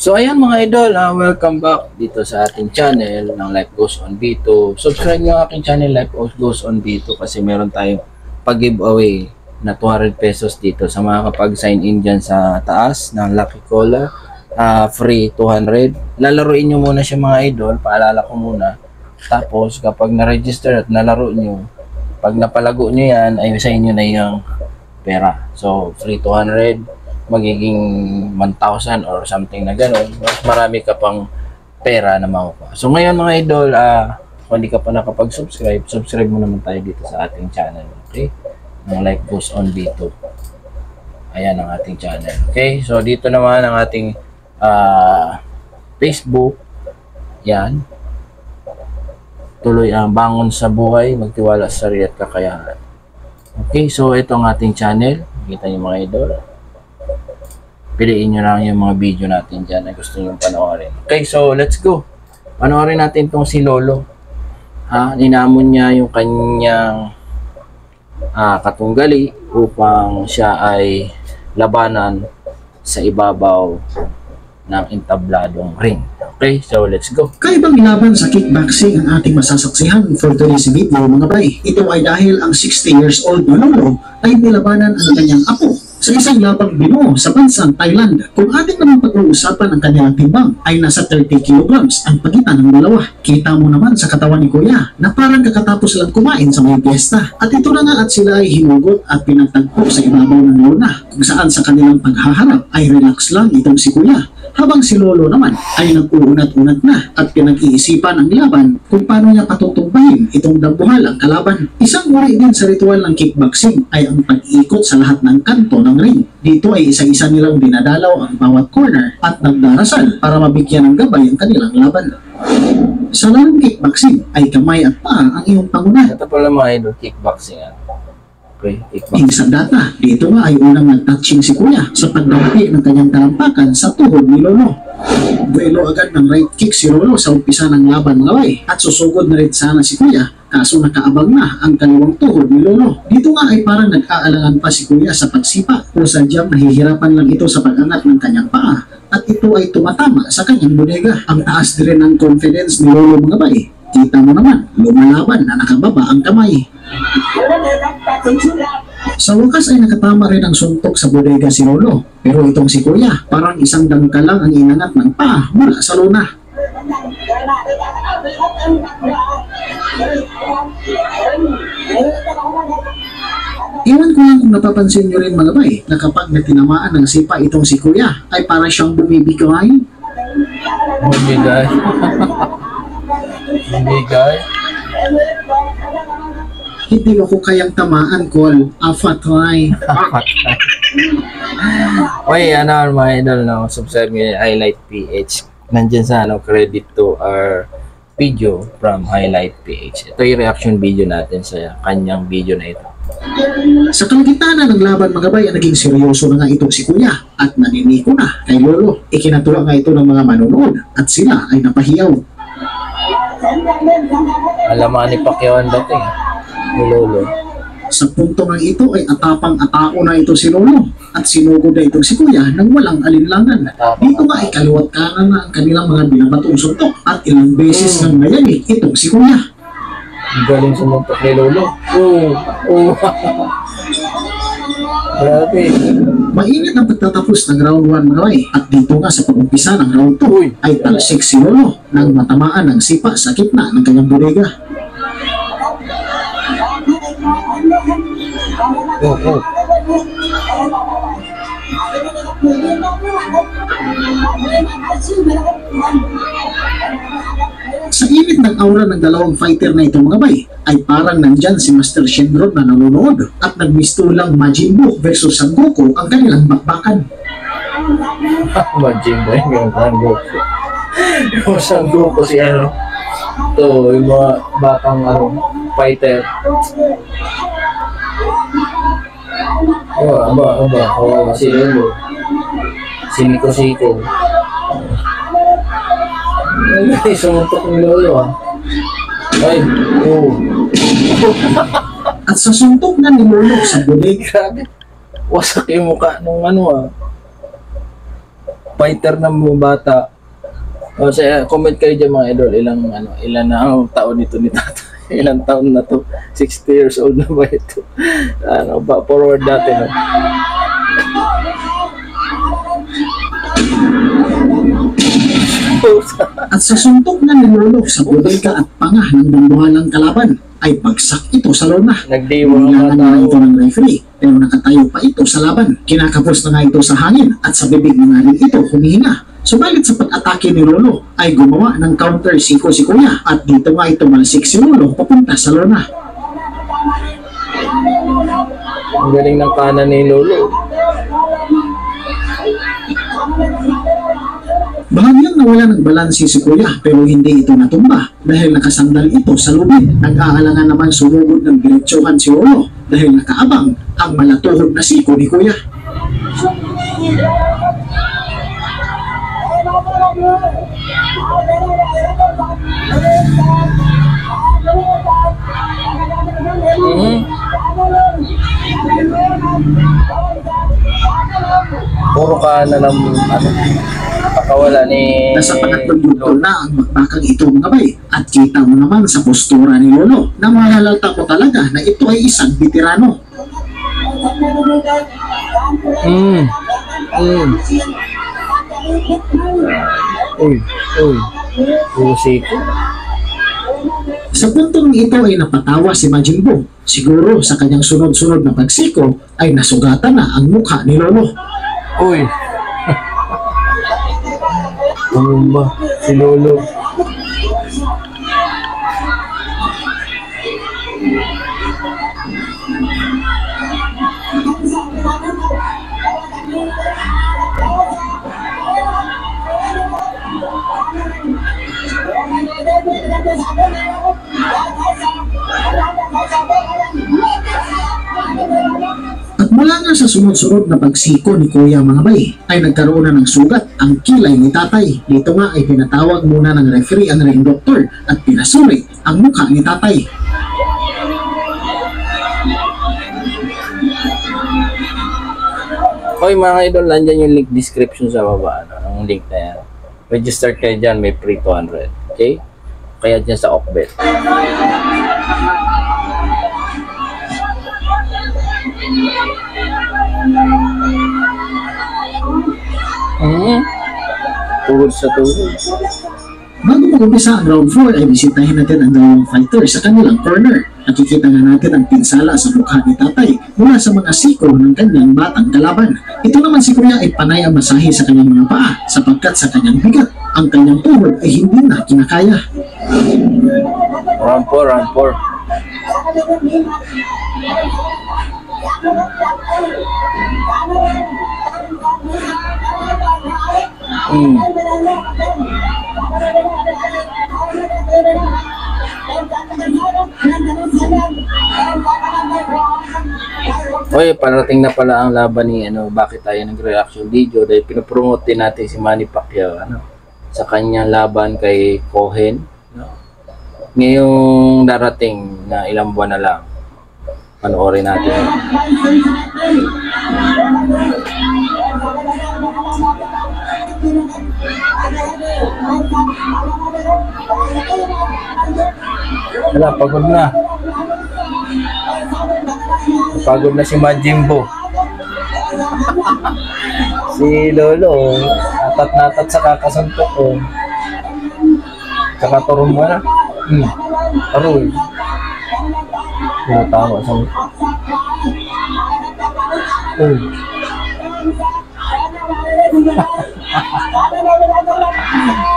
So ayan mga idol, welcome back dito sa ating channel ng Life Goes on B2. Subscribe nyo ang aking channel Life Goes on B2 kasi meron tayong pag-giveaway na 200 pesos dito sa mga kapag-sign in dyan sa taas ng Lucky Cola. Free 200. Lalaruin nyo muna siya mga idol, paalala ko muna. Tapos kapag na-register at nalaro nyo, pag napalago nyo yan, ay sa inyo na yung pera. So free 200. Magiging 1,000 or something na gano'n, mas marami ka pang pera na makukuha. So ngayon mga idol, kung hindi ka pa nakapag-subscribe, subscribe mo naman tayo dito sa ating channel, okay? Ng Life Goes on B2. Ayan ang ating channel, okay? So dito naman ang ating Facebook. Yan. Tuloy ang bangon sa buhay, magtiwala sa sarili at kakayahan. Okay, so ito ang ating channel. Kita niyo mga idol. Piliin nyo lang yung mga video natin dyan na gusto nyo panoorin. Okay, so let's go. Panoorin natin tong si Lolo. Ninamon niya yung kanyang katunggali upang siya ay labanan sa ibabaw ng entabladong ring. Okay, so let's go. Kaibang laban sa kickboxing ang ating masasaksihan for today's video mga bay. Ito ay dahil ang 60 years old na Lolo ay nilabanan ang kanyang apo sa isang labang binuo sa bansang Thailand. Kung ating naman pag-uusapan ang kanyang timbang ay nasa 30 kilograms ang pagitan ng dalawa. Kita mo naman sa katawan ni Kuya na parang kakatapos lang kumain sa may piyesta. At ito na nga at sila ay hinugot at pinagtagpo sa ibabaw ng lona kung saan sa kanilang paghaharap ay relax lang itong si Kuya. Habang si Lolo naman ay nag-uunat-unat na at pinag-iisipan ang laban kung paano niya patutumbahin itong dambuhalang kalaban. Isang uri din sa ritual ng kickboxing ay ang pag-ikot sa lahat ng kanto ng ring. Dito ay isa-isa nilang dinadalaw ang bawat corner at nagdarasal para mabigyan ng gabay ang kanilang laban. Sa larong kickboxing ay kamay at paa ang iyong pangunahan. Ito pala mga idol, kickboxing yan. Okay, Sa data, dito nga ay unang nag-touching si Kuya sa pagdampi ng kanyang talampakan sa tuhod ni Lolo. Buelo agad ng right kick si Lolo sa umpisa ng laban mga bay at susugod na rin sana si Kuya kaso nakaabang na ang kaliwang tuhod ni Lolo. Dito nga ay parang nag-aalangan pa si Kuya sa pagsipa kung sadyang nahihirapan lang ito sa pag-angat ng kanyang paa at ito ay tumatama sa kanyang bodega. Ang taas din ng confidence ni Lolo mga bay. Kita mo naman, lumalaban na nakababa ang kamay. Sa wakas ay nakatama rin ang suntok sa bodega si Lolo. Pero itong si Kuya, parang isang dangka lang ang inangat ng paa mula sa lona. Iwan ko lang kung napapansin nyo rin mga bay na kapag natinamaan ng sipa itong si Kuya ay para siyang bumibigay. Bumibigay. Bumibigay. Hindi mo ko kayang tamaan, Col. Afatray. Oy, mga idol, no? Subscribe nyo yung Highlight PH. Nandyan sa credit to our video from Highlight PH. Ito yung reaction video natin sa kanyang video na ito. Sa kalagitnaan ng laban mga bay, naging seryoso na nga itong si Kuya at naniniko na kay Lolo. Ikinatuwa nga ito ng mga manonood at sila ay napahiyaw. Alaman ni Pacquiao ang dating ni Lolo. Sa punto ng ito ay atapang-atao na ito si Lolo at sinugod na itong si Kuya nang walang alinlangan. Dito nga ay kaliwat kanan na ang kanilang mga binabatong suntok at ilang beses nang nayamik itong si Kuya. Galing sumuntok ni Lolo. Grabe. Mainit ang pagtatapos ng round 1 mga bay at dito nga sa pag-umpisa ng round 2 ay talsik si Lolo nang matamaan ng sipa sa gitna ng kanyang bodega. Sa init ng aura ng dalawang fighter na ito mga bay, ay parang nandyan si Master Shenron na nanonood at nagmistulang Majin Buu versus Son Goku ang kanilang bakbakan. Majin Buu yung Son Goku. Yung Son Goku si ano. Ito, yung mga batang fighter. Si Lolo. Si Miko. Ay, sumuntok ni Lolo Ay, At sa suntok na ni Lolo sa bodega, grabe. Wasak yung mukha nung fighter ng mga bata. O sa comment kayo dyan mga idol, ilan na ang taon nito ni Tata. Ilang taon na to? 60 years old na ba ito? Forward natin. At sa suntok na nilulok sa bodega at panga ng dambuhalang kalaban, ay bagsak ito sa lona. Nagdiwang Nilangan na ito ng referee, pero nakatayo pa ito sa laban. Kinakapos na nga ito sa hangin at sa bibig na nga rin ito humihinga. Subalit sa pag-atake ni Lolo ay gumawa ng counter si Kuya at dito nga ito malsik si Lolo papunta sa lona. Ang galing ng kanan ni Lolo. Bahagyang nawala ng balansi si Kuya pero hindi ito natumba dahil nakasandal ito sa lubid. Nag-aalangan naman sumugod ng diretsuhan si Lolo dahil nakaabang ang malatuhod na siko ni Kuya. Puro ka na lang pakawala ni Nasa pangatlong yugto na ang bakbakang ito mga bay at kita mo naman sa postura ni Lolo na mahalata ko talaga na ito ay isang veterano. Siko. Sa puntong ito ay napatawa si Majin Buu. Siguro sa kanyang sunod-sunod na pagsiko ay nasugatan na ang mukha ni Lolo. Uy. Ano ba? Si Lolo. At mula nga sa sunod-sunod na pagsiko ni Kuya mga bay, ay nagkaroon na ng sugat ang kilay ni Tatay. Dito nga ay pinatawag muna ng referee ang ring doctor at pinasuri ang mukha ni Tatay. Hoy mga idol, nandyan yung link description sa baba. Ang link na yan. Register kayo dyan, may free 200. Okay? Kaya dyan sa Okbet. Tugod sa tugod. Bago mag-umpisa ang round 4 ay bisitahin natin ang dalawang fighter sa kanilang corner. Nakikita nga natin ang pinsala sa mukha ni Tatay mula sa mga siko ng kanyang batang kalaban. Ito naman si Kuya ay panay ang masahe sa kanyang mga paa sapagkat sa kanyang bigat, ang kanyang tuhod ay hindi na kinakaya. Round 4, round 4. Oy, parating na pala ang laban ni bakit tayo nag-reaction video dahil pinopromote din natin si Manny Pacquiao sa kanyang laban kay Cohen ngayong darating na ilang buwan na lang. Panoorin natin. Wala, pagod na. Pagod na si Majin Buu. Si Lolo, natat-natat sa kakasuntok ko. Tsaka turong mo na. Aroy. Tinatawa sa mga.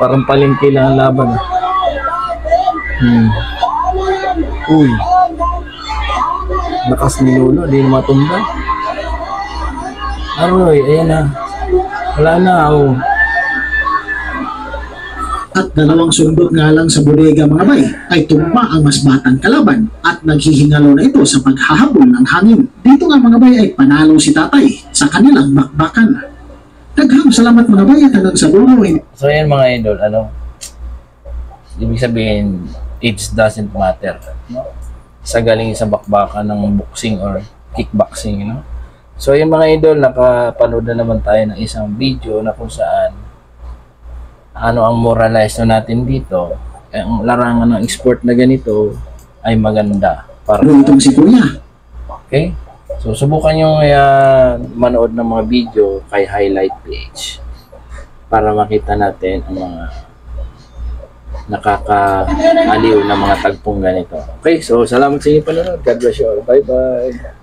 Parang palengke lang ang laban. Uy. Lakas ni Lolo, di na matumba. Aroy, ayan na. Wala na, oh. At dalawang sundot nga lang sa bodega mga bay ay tumpa ang mas batang kalaban at naghihingalo na ito sa paghahabol ng hangin. Dito nga mga bay ay panalo si Tatay sa kanilang bakbakan. Daghang salamat mga bay at hanggang sa dulo. So yan mga idol, ibig sabihin, age doesn't matter. Sa galing sa bakbakan ng boxing or kickboxing, So yun mga idol, nakapanood na naman tayo ng isang video na kung saan ano ang moralize natin dito. Ang larangan ng export na ganito ay maganda para itong si Kuya. okay? So subukan nyo manood ng mga video kay highlight page para makita natin ang mga nakakaaliw na mga tagpong ganito. Okay, so salamat sa inyo panonood. God bless you all. Bye bye.